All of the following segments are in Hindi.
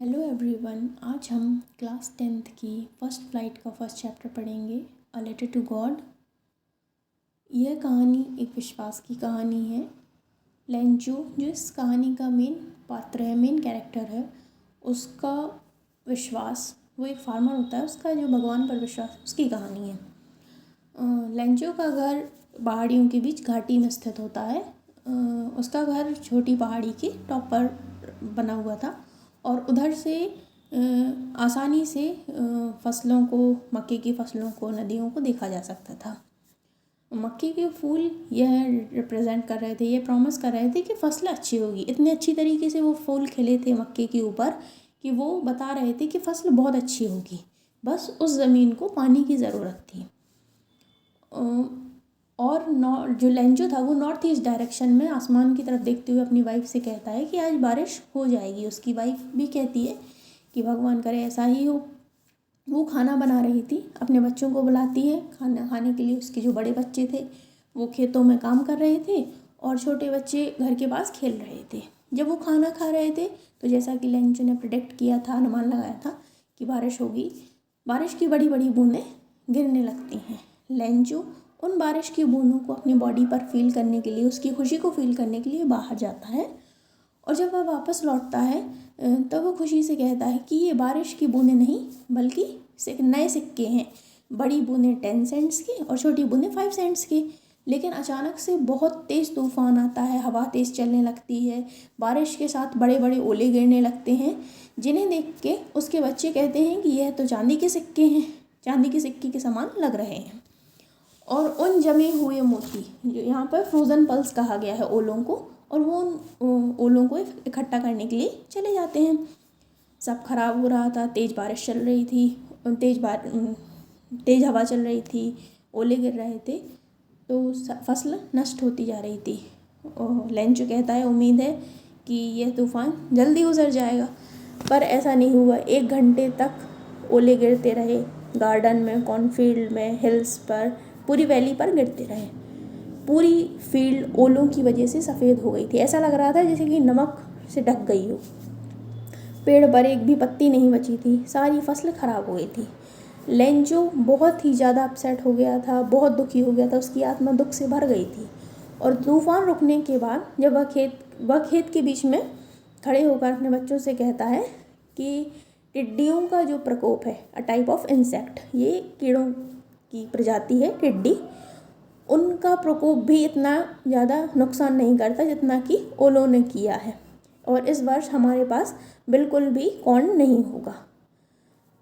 हेलो एवरीवन, आज हम क्लास 10th की फर्स्ट फ्लाइट का फर्स्ट चैप्टर पढ़ेंगे, अ लेटर टू गॉड। यह कहानी एक विश्वास की कहानी है। लेंचो जो इस कहानी का मेन पात्र है, मेन कैरेक्टर है, उसका विश्वास, वो एक फार्मर होता है, उसका जो भगवान पर विश्वास, उसकी कहानी है। लेंचो का घर पहाड़ियों के बीच घाटी में स्थित होता है। उसका घर छोटी पहाड़ी के टॉप पर बना हुआ था और उधर से आसानी से फसलों को, मक्के की फसलों को, नदियों को देखा जा सकता था। मक्के के फूल यह रिप्रेजेंट कर रहे थे, ये प्रॉमिस कर रहे थे कि फसल अच्छी होगी। इतने अच्छी तरीके से वो फूल खिले थे मक्के के ऊपर कि वो बता रहे थे कि फसल बहुत अच्छी होगी, बस उस ज़मीन को पानी की ज़रूरत थी। और जो लेंचो था वो नॉर्थ ईस्ट डायरेक्शन में आसमान की तरफ देखते हुए अपनी वाइफ से कहता है कि आज बारिश हो जाएगी। उसकी वाइफ भी कहती है कि भगवान करे ऐसा ही हो। वो खाना बना रही थी, अपने बच्चों को बुलाती है खाना खाने के लिए। उसके जो बड़े बच्चे थे वो खेतों में काम कर रहे थे और छोटे बच्चे घर के पास खेल रहे थे। जब वो खाना खा रहे थे तो जैसा कि लेंचो ने प्रेडिक्ट किया था, अनुमान लगाया था कि बारिश होगी, बारिश की बड़ी बड़ी बूंदें गिरने लगती हैं। लेंचो उन बारिश की बूंदों को अपनी बॉडी पर फील करने के लिए, उसकी खुशी को फील करने के लिए बाहर जाता है और जब वह वापस लौटता है तब वो खुशी से कहता है कि ये बारिश की बूंदें नहीं बल्कि नए सिक्के हैं। बड़ी बूंदें 10 सेंट्स की और छोटी बूंदें 5 सेंट्स की। लेकिन अचानक से बहुत तेज़ तूफान आता है, हवा तेज़ चलने लगती है, बारिश के साथ बड़े बड़े ओले गिरने लगते हैं, जिन्हें देख के उसके बच्चे कहते हैं कि यह तो चांदी के सिक्के हैं, चांदी के सिक्के के समान लग रहे हैं। और उन जमे हुए मोती, जो यहाँ पर फ्रोज़न पल्स कहा गया है ओलों को, और वो उन ओलों को इकट्ठा करने के लिए चले जाते हैं। सब खराब हो रहा था, तेज़ बारिश चल रही थी, तेज़ हवा चल रही थी, ओले गिर रहे थे, तो फसल नष्ट होती जा रही थी। लेंचो कहता है उम्मीद है कि यह तूफ़ान जल्दी गुजर जाएगा, पर ऐसा नहीं हुआ। 1 घंटे तक ओले गिरते रहे, गार्डन में, कॉर्नफील्ड में, हिल्स पर, पूरी वैली पर गिरते रहे। पूरी फील्ड ओलों की वजह से सफ़ेद हो गई थी। ऐसा लग रहा था जैसे कि नमक से ढक गई हो। पेड़ पर एक भी पत्ती नहीं बची थी, सारी फसल खराब हो गई थी। लेंचो बहुत ही ज़्यादा अपसेट हो गया था, बहुत दुखी हो गया था, उसकी आत्मा दुख से भर गई थी। और तूफान रुकने के बाद जब वह खेत के बीच में खड़े होकर अपने बच्चों से कहता है कि टिड्डियों का जो प्रकोप है, अ टाइप ऑफ इंसेक्ट, ये कीड़ों की प्रजाति है टिड्डी, उनका प्रकोप भी इतना ज़्यादा नुकसान नहीं करता जितना कि ओलों ने किया है। और इस वर्ष हमारे पास बिल्कुल भी कॉर्न नहीं होगा।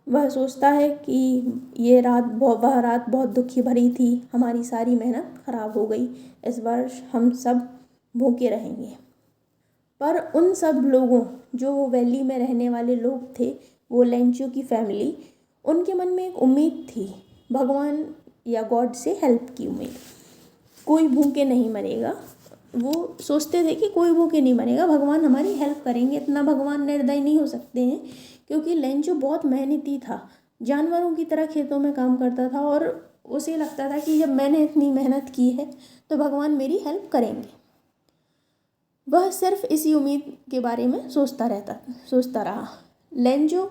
वह सोचता है कि वह रात बहुत दुखी भरी थी, हमारी सारी मेहनत खराब हो गई, इस वर्ष हम सब भूखे रहेंगे। पर उन सब लोगों, जो वो वैली में रहने वाले लोग थे, वो लेंचो की फैमिली, उनके मन में एक उम्मीद थी, भगवान या गॉड से हेल्प की उम्मीद। कोई भूखे नहीं मरेगा, वो सोचते थे कि कोई भूखे नहीं मरेगा, भगवान हमारी हेल्प करेंगे। इतना भगवान निर्दयी नहीं हो सकते हैं, क्योंकि लेंचो बहुत मेहनती था, जानवरों की तरह खेतों में काम करता था और उसे लगता था कि जब मैंने इतनी मेहनत की है तो भगवान मेरी हेल्प करेंगे। वह सिर्फ इसी उम्मीद के बारे में सोचता रहा। लेंचो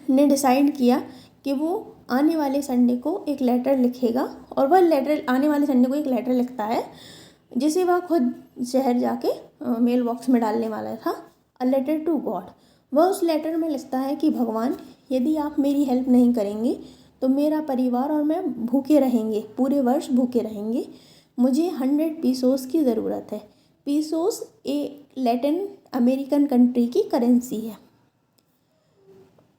ने डिसाइड किया कि वो आने वाले संडे को एक लेटर लिखेगा, और वह लेटर आने वाले संडे को एक लेटर लिखता है जिसे वह खुद शहर जाके मेल बॉक्स में डालने वाला था, अ लेटर टू गॉड। वह उस लेटर में लिखता है कि भगवान, यदि आप मेरी हेल्प नहीं करेंगे तो मेरा परिवार और मैं भूखे रहेंगे, पूरे वर्ष भूखे रहेंगे। मुझे 100 पीसोस की ज़रूरत है। पीसोस एक लैटिन अमेरिकन कंट्री की करेंसी है।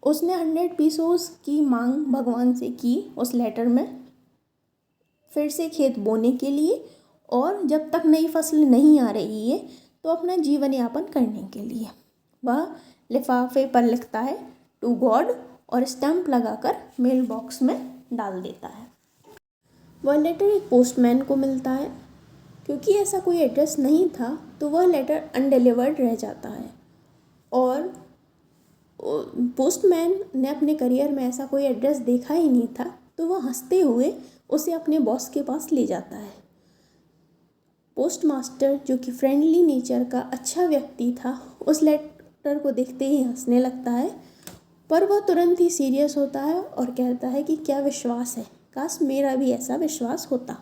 उसने 100 पीसोस की मांग भगवान से की उस लेटर में, फिर से खेत बोने के लिए, और जब तक नई फसल नहीं आ रही है तो अपना जीवन यापन करने के लिए। वह लिफाफे पर लिखता है टू गॉड और स्टैम्प लगाकर मेल बॉक्स में डाल देता है। वह लेटर एक पोस्टमैन को मिलता है। क्योंकि ऐसा कोई एड्रेस नहीं था तो वह लेटर अनडिलीवर्ड रह जाता है, और पोस्टमैन ने अपने करियर में ऐसा कोई एड्रेस देखा ही नहीं था, तो वह हंसते हुए उसे अपने बॉस के पास ले जाता है। पोस्टमास्टर, जो कि फ्रेंडली नेचर का अच्छा व्यक्ति था, उस लेटर लेटर को देखते ही हंसने लगता है, पर वह तुरंत ही सीरियस होता है और कहता है कि क्या विश्वास है, काश मेरा भी ऐसा विश्वास होता।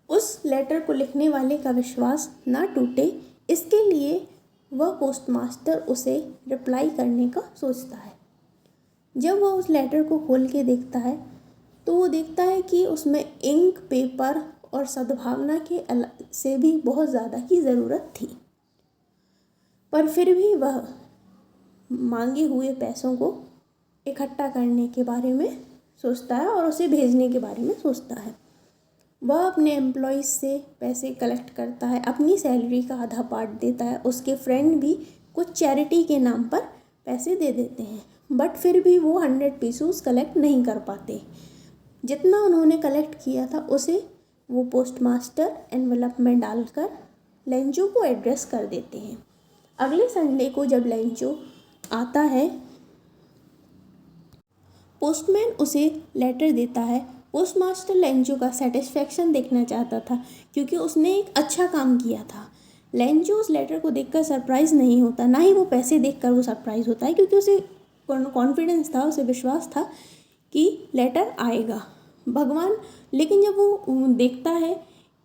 उस लेटर को लिखने वाले का विश्वास ना टूटे, इसके लिए वह पोस्टमास्टर उसे रिप्लाई करने का सोचता है। जब वह उस लेटर को खोल के देखता है तो वो देखता है कि उसमें इंक, पेपर और सद्भावना के से भी बहुत ज़्यादा की ज़रूरत थी, पर फिर भी वह मांगे हुए पैसों को इकट्ठा करने के बारे में सोचता है और उसे भेजने के बारे में सोचता है। वह अपने एम्प्लॉयज़ से पैसे कलेक्ट करता है, अपनी सैलरी का आधा पार्ट देता है, उसके फ्रेंड भी कुछ चैरिटी के नाम पर पैसे दे देते हैं, बट फिर भी वो 100 पीसूस कलेक्ट नहीं कर पाते। जितना उन्होंने कलेक्ट किया था उसे वो पोस्टमास्टर एनवेलप में डालकर लेंचो को एड्रेस कर देते हैं। अगले संडे को जब लेंचो आता है, पोस्टमैन उसे लेटर देता है। पोस्टमास्टर लेंचो का सेटिस्फेक्शन देखना चाहता था क्योंकि उसने एक अच्छा काम किया था। लेंचो उस लेटर को देखकर सरप्राइज़ नहीं होता, ना ही वो पैसे देखकर वो सरप्राइज़ होता है, क्योंकि उसे कॉन्फिडेंस था, उसे विश्वास था कि लेटर आएगा। भगवान, लेकिन जब वो देखता है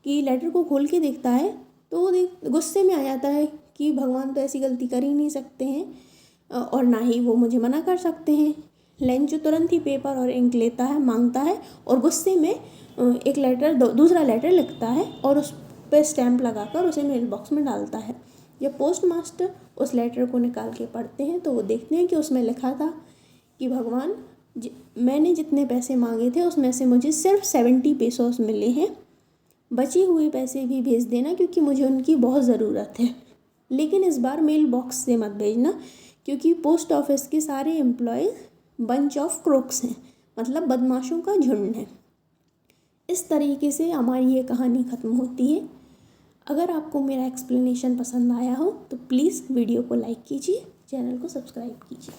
कि लेटर को खोल के देखता है तो वो गुस्से में आ जाता है कि भगवान तो ऐसी गलती कर ही नहीं सकते हैं और ना ही वो मुझे मना कर सकते हैं। लेंचो तुरंत ही पेपर और इंक लेता है, मांगता है और गुस्से में एक लेटर दूसरा लेटर लिखता है और उस पर स्टैंप लगाकर उसे मेल बॉक्स में डालता है। जब पोस्टमास्टर उस लेटर को निकाल के पढ़ते हैं तो वो देखते हैं कि उसमें लिखा था कि भगवान, मैंने जितने पैसे मांगे थे उसमें से मुझे सिर्फ 70 पेसोस मिले हैं, बचे हुए पैसे भी भेज देना क्योंकि मुझे उनकी बहुत ज़रूरत है, लेकिन इस बार मेल बॉक्स से मत भेजना क्योंकि पोस्ट ऑफिस के सारे एम्प्लॉयज़ बंच ऑफ क्रोक्स हैं, मतलब बदमाशों का झुंड है। इस तरीके से हमारी ये कहानी ख़त्म होती है। अगर आपको मेरा एक्सप्लेनेशन पसंद आया हो तो प्लीज़ वीडियो को लाइक कीजिए, चैनल को सब्सक्राइब कीजिए।